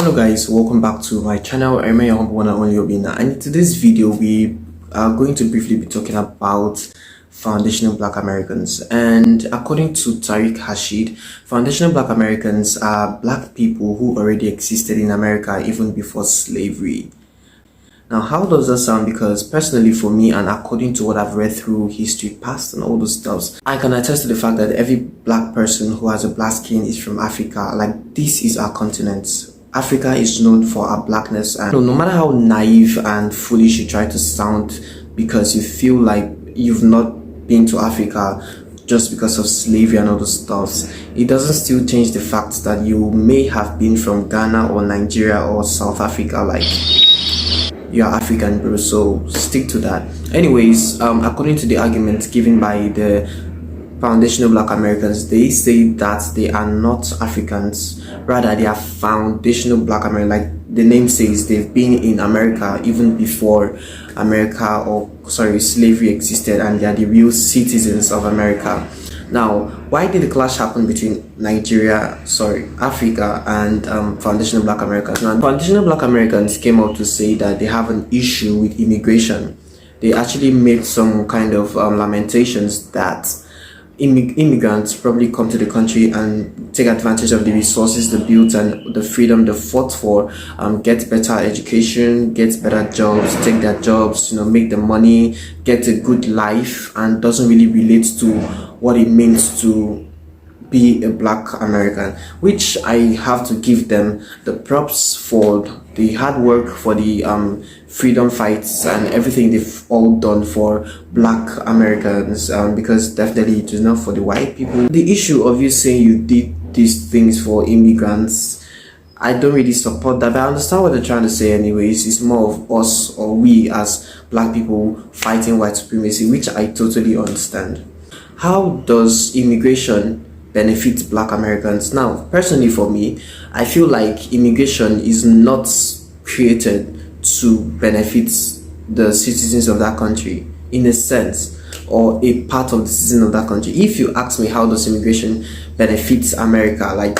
Hello guys, welcome back to my channel. I'm your humble one and only Obinna, and in today's video we are going to briefly be talking about foundational Black Americans. And according to Tariq Hashid, foundational Black Americans are Black people who already existed in America even before slavery. Now, how does that sound? Because personally for me, and according to what I've read through history past and all those stuffs, I can attest to the fact that every Black person who has a black skin is from Africa. Like, this is our continent. Africa is known for our blackness, and no matter how naive and foolish you try to sound because you feel like you've not been to Africa just because of slavery and all those stuffs, it doesn't still change the fact that you may have been from Ghana or Nigeria or South Africa. Like, you're African, bro, so stick to that. Anyways, according to the argument given by the foundational Black Americans, they say that they are not Africans, rather they are foundational Black Americans. Like the name says, they've been in America even before slavery existed, and they are the real citizens of America. Now, why did the clash happen between Africa and foundational Black Americans? Now, foundational Black Americans came out to say that they have an issue with immigration. They actually made some kind of lamentations that immigrants probably come to the country and take advantage of the resources they built and the freedom they fought for, get better education, get better jobs, take their jobs, make the money, get a good life, and doesn't really relate to what it means to be a Black American, which I have to give them the props for the hard work, for the freedom fights and everything they've all done for Black Americans, because definitely it is not for the white people. The issue of you saying you did these things for immigrants, I don't really support that, but I understand what they're trying to say anyways. It's more of us, or we as Black people, fighting white supremacy, which I totally understand. How does immigration benefit Black Americans? Now, personally for me, I feel like immigration is not created to benefit the citizens of that country in a sense, or a part of the citizen of that country. If you ask me how does immigration benefit America, like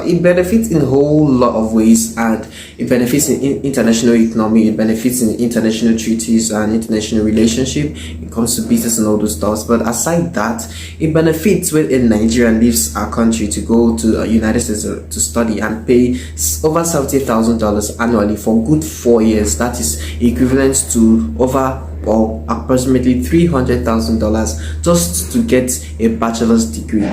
it benefits in a whole lot of ways, and it benefits in international economy, it benefits in international treaties and international relationship. It comes to business and all those stuff. But aside that, it benefits when a Nigerian leaves our country to go to the United States to study and pay over $70,000 annually for good 4 years. That is equivalent to over or approximately $300,000 just to get a bachelor's degree.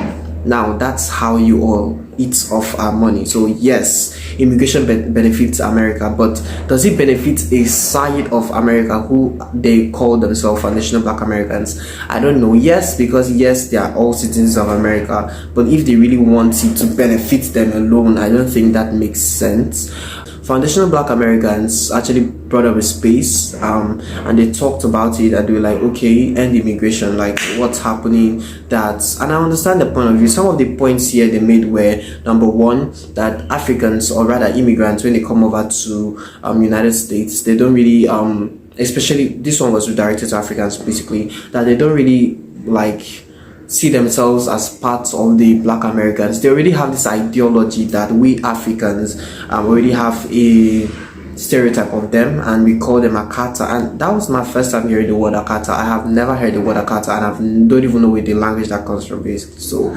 Now, that's how you all eat off our money. So yes, immigration benefits America, but does it benefit a side of America who they call themselves foundational Black Americans? I don't know. Yes, because yes, they are all citizens of America, but if they really want it to benefit them alone, I don't think that makes sense. Foundational Black Americans actually brought up a space, and they talked about it, and they were like, okay, end immigration, like what's happening, and I understand the point of view. Some of the points here they made were, number one, that Africans, or rather immigrants, when they come over to United States, they don't really, especially this one was directed to Africans basically, that they don't really see themselves as part of the Black Americans. They already have this ideology that we Africans already have a stereotype of them, and we call them Akata. And that was my first time hearing the word Akata. I have never heard the word Akata, and I don't even know where the language that comes from basically. So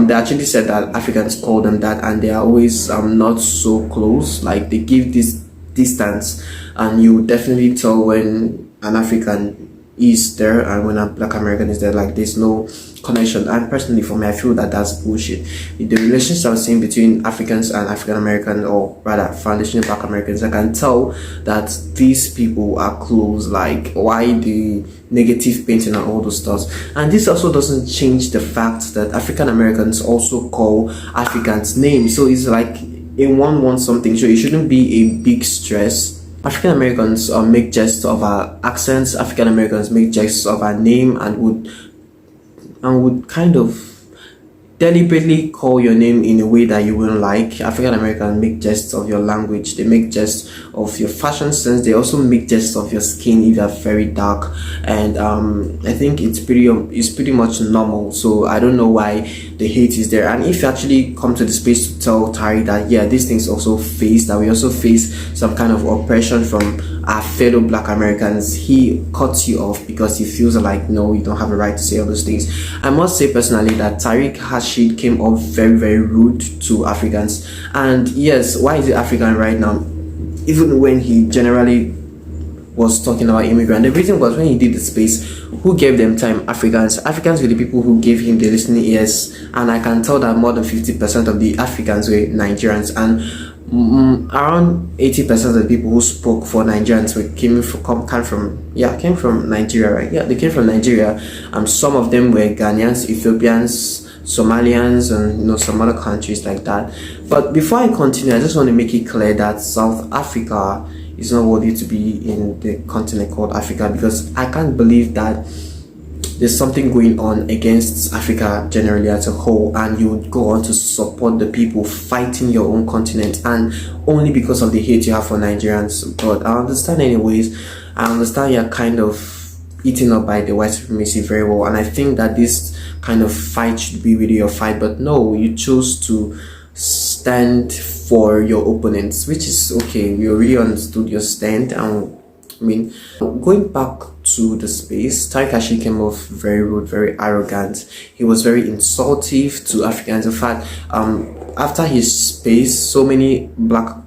they actually said that Africans call them that, and they are always not so close. Like, they give this distance, and you definitely tell when an African is there and when a Black American is there. Like, there's no connection. And personally for me, I feel that that's bullshit. The relationship I'm seeing between Africans and African Americans, or rather foundational Black Americans, I can tell that these people are close. Like, why the negative painting and all those stuff? And this also doesn't change the fact that African Americans also call Africans names. So it's like a 1-1 something, so it shouldn't be a big stress. African Americans make jests of our accents. African Americans make jests of our name, and would kind of deliberately call your name in a way that you wouldn't like. African Americans make jests of your language, they make jests of your fashion sense, they also make jests of your skin if you're very dark. And I think it's pretty much normal. So I don't know why the hate is there. And if you actually come to the space to tell Tari that yeah, these things also face, that we also face some kind of oppression from our fellow Black Americans, he cuts you off because he feels like no, you don't have a right to say all those things. I must say personally that Tariq Rashid came off very rude to Africans. And yes, why is it African right now? Even when he generally was talking about immigrant, the reason was when he did the space, who gave them time? Africans were the people who gave him the listening ears. And I can tell that more than 50% of the Africans were Nigerians, and around 80% of the people who spoke for Nigerians came from Nigeria, right? Yeah, they came from Nigeria. Some of them were Ghanaians, Ethiopians, Somalians, and some other countries like that. But before I continue, I just want to make it clear that South Africa is not worthy to be in the continent called Africa, because I can't believe that there's something going on against Africa generally as a whole, and you would go on to support the people fighting your own continent, and only because of the hate you have for Nigerians. But I understand anyways. I understand you're kind of eaten up by the white supremacy very well, and I think that this kind of fight should be really your fight. But no, you chose to stand for your opponents, which is okay. We already understood your stand. And I mean, going back to the space, Tariq Rashid came off very rude, very arrogant. He was very insultive to Africans. In fact, after his space, so many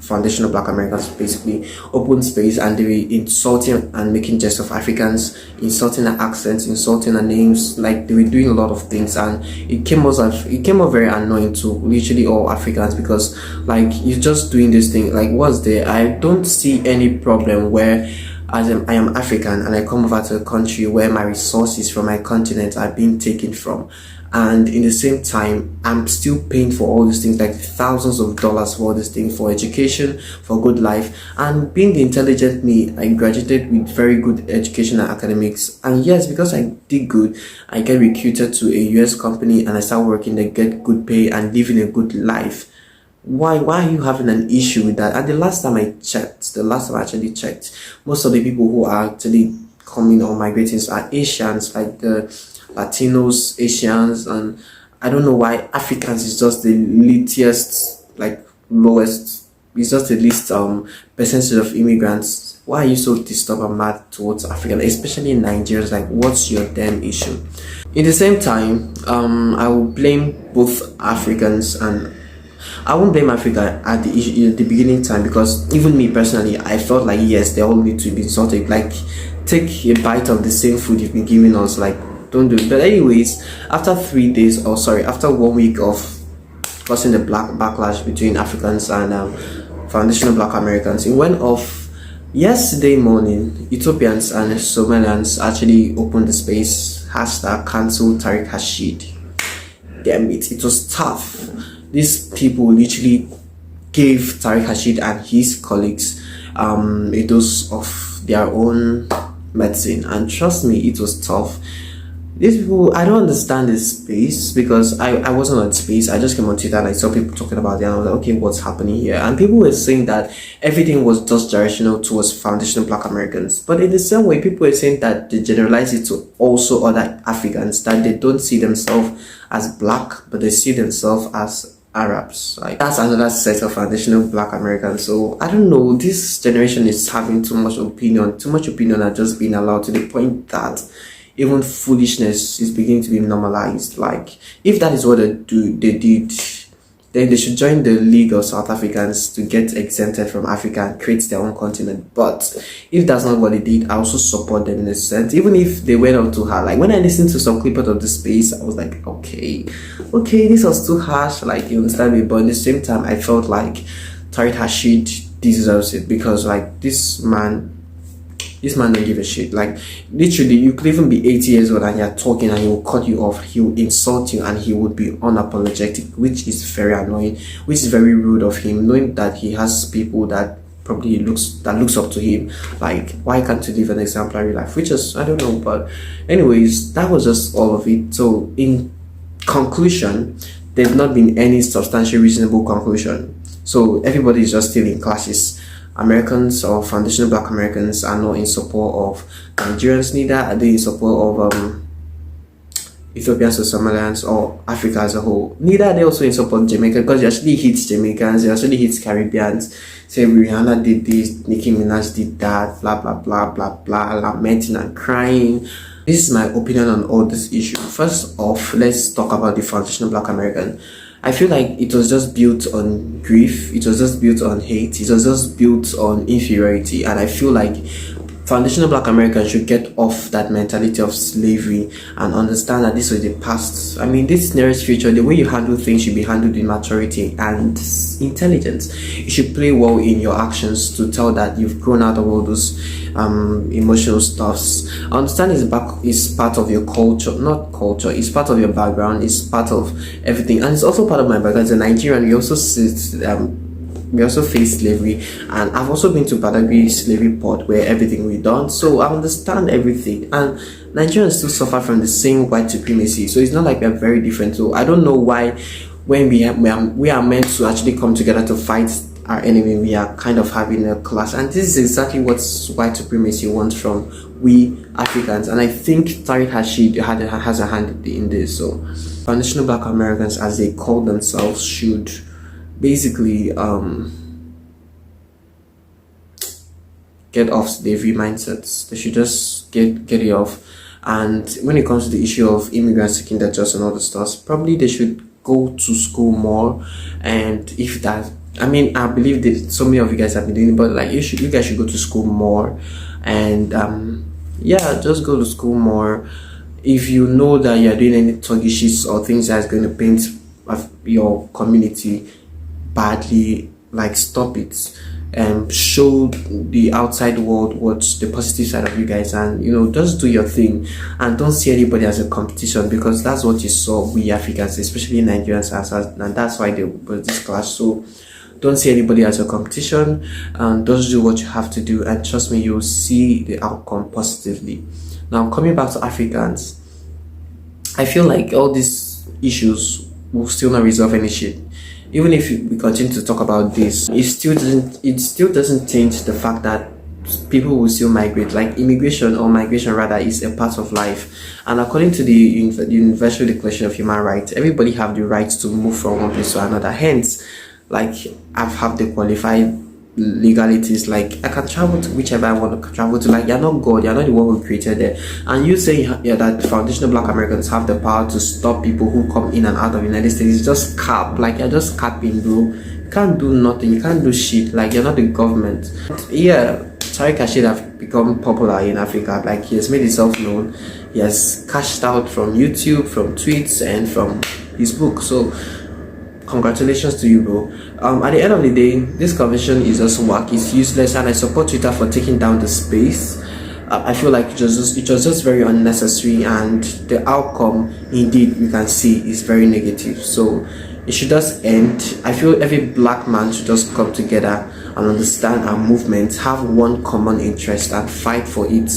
foundational Black Americans basically opened space, and they were insulting and making jest of Africans, insulting their accents, insulting their names. Like, they were doing a lot of things, and it came off very annoying to literally all Africans, because like, you're just doing this thing. Like, what's there? I don't see any problem where I am African and I come over to a country where my resources from my continent are being taken from, and in the same time I'm still paying for all these things, like thousands of dollars for all these things, for education, for good life. And being the intelligent me, I graduated with very good education and academics, and yes, because I did good, I get recruited to a US company and I start working, they get good pay and living a good life. Why are you having an issue with that? And the last time I actually checked, most of the people who are actually coming or migrating are Asians, like the Latinos, Asians, and I don't know why Africans is just the least, like lowest, it's just the least percentage of immigrants. Why are you so disturbed and mad towards African, especially in Nigerians? Like, what's your damn issue? In the same time, I will blame both Africans, and I won't blame Africa at the beginning time, because even me personally, I felt like yes, they all need to be insulted. Like, take a bite of the same food you've been giving us. Like, don't do it. But anyways, after 1 week of causing the backlash between Africans and foundational Black Americans, it went off yesterday morning. Ethiopians and Somalians actually opened the space. #cancel Tariq Rashid. Damn it was tough. These people literally gave Tariq Rashid and his colleagues a dose of their own medicine, and trust me, it was tough. These people, I don't understand this space, because I wasn't on space. I just came on Twitter and I saw people talking about it, and I was like, okay, what's happening here? And people were saying that everything was just directional towards foundational Black Americans, but in the same way, people were saying that they generalize it to also other Africans, that they don't see themselves as Black, but they see themselves as Arabs. Like, that's another set of foundational Black Americans. So I don't know, this generation is having too much opinion are just being allowed, to the point that even foolishness is beginning to be normalized. Like, if that is what they did, then they should join the League of South Africans to get exempted from Africa and create their own continent. But if that's not what they did, I also support them in a sense, even if they went out too hard. Like, when I listened to some clip out of the space, I was like, okay, this was too harsh, like, you understand me? But at the same time, I felt like Tariq Rashid deserves it, because like, this man don't give a shit. Like, literally, you could even be 80 years old and you're talking and he will cut you off, he will insult you, and he would be unapologetic, which is very annoying, which is very rude of him, knowing that he has people that probably looks up to him. Like, why can't you live an exemplary life? Which is, I don't know. But anyways, that was just all of it. So in conclusion, there's not been any substantial reasonable conclusion. So everybody is just still in clashes. Americans or foundational Black Americans are not in support of Nigerians, neither are they in support of Ethiopians or Somalians or Africa as a whole. Neither are they also in support of Jamaica, because it actually hits Jamaicans, it actually hits Caribbeans. Say Rihanna did this, Nicki Minaj did that, blah blah blah blah blah, lamenting and crying. This is my opinion on all this issue. First off, let's talk about the foundational Black American. I feel like it was just built on grief, it was just built on hate, it was just built on inferiority, and I feel like foundational Black Americans should get off that mentality of slavery and understand that this was the past. I mean, this nearest future, the way you handle things should be handled with maturity and intelligence. You should play well in your actions to tell that you've grown out of all those emotional stuffs. I understand is part of your culture, not culture, it's part of your background, it's part of everything, and it's also part of my background. As a Nigerian, we also face slavery, and I've also been to Badagry slavery port where everything we done, so I understand everything. And Nigerians still suffer from the same white supremacy, so it's not like we're very different. So I don't know why, when we are meant to actually come together to fight our enemy, we are kind of having a clash. And this is exactly what white supremacy wants from we Africans, and I think Tariq has a hand in this. So foundational Black Americans, as they call themselves, should basically get off slavery mindsets. They should just get it off. And when it comes to the issue of immigrants seeking their jobs and all the stuff, probably they should go to school more. And if that, I mean, I believe that so many of you guys have been doing it, but like you guys should go to school more. And yeah, just go to school more. If you know that you're doing any thuggishes or things that's going to paint your community badly, like, stop it and show the outside world what's the positive side of you guys, and just do your thing and don't see anybody as a competition, because that's what you saw we Africans, especially Nigerians, as, and that's why there was this clash. So don't see anybody as a competition, and just do what you have to do, and trust me, you'll see the outcome positively. Now, coming back to Africans, I feel like all these issues will still not resolve any shit. Even if we continue to talk about this, it still doesn't change the fact that people will still migrate. Like, immigration, or migration rather, is a part of life. And according to the Universal Declaration of Human Rights, everybody have the right to move from one place to another. Hence, like, I have the qualified legalities. Like, I can travel to whichever I want to travel to. Like, you're not God, you're not the one who created it. And you say that foundational Black Americans have the power to stop people who come in and out of the United States. It's just cap. Like, you're just capping, bro. You can't do nothing, you can't do shit. Like, you're not the government. Yeah, Tariq should have become popular in Africa. Like, he has made himself known. He has cashed out from YouTube, from tweets, and from his book. So congratulations to you, bro. At the end of the day, this convention is just whack, it's useless, and I support Twitter for taking down the space. I feel like it was just very unnecessary, and the outcome, indeed, we can see is very negative. So it should just end. I feel every black man should just come together and understand our movement, have one common interest, and fight for it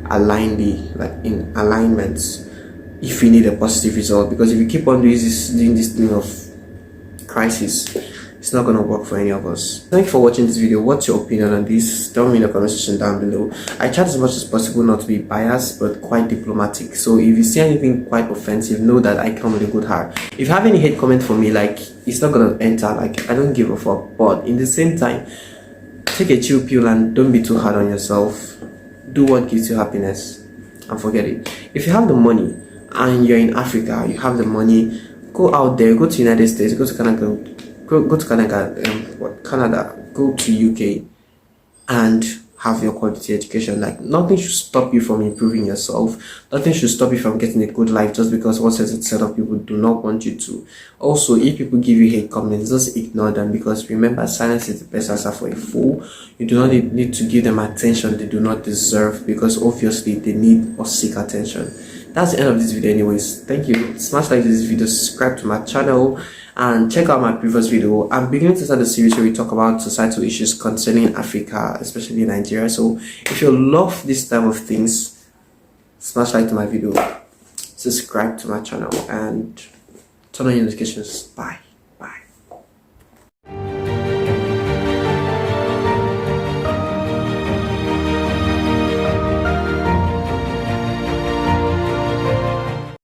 alignedly, like in alignment, if we need a positive result. Because if we keep on doing this thing of crisis, it's not going to work for any of us. Thank you for watching this video. What's your opinion on this? Tell me in the comment section down below. I try as much as possible not to be biased, but quite diplomatic. So if you see anything quite offensive, know that I come with a good heart. If you have any hate comment for me, like, it's not going to enter. Like, I don't give a fuck. But in the same time, take a chill pill and don't be too hard on yourself. Do what gives you happiness and forget it. If you have the money and you're in Africa, you have the money, go out there, go to United States, go to Canada, go to UK, and have your quality education. Like, nothing should stop you from improving yourself. Nothing should stop you from getting a good life just because one set of people do not want you to. Also, if people give you hate comments, just ignore them, because remember, silence is the best answer for a fool. You do not need to give them attention they do not deserve, because obviously they need or seek attention. That's the end of this video anyways. Thank you. Smash like this video, subscribe to my channel, and check out my previous video. I'm beginning to start a series where we talk about societal issues concerning Africa, especially Nigeria. So if you love this type of things, smash like to my video, subscribe to my channel, and Turn on your notifications. Bye.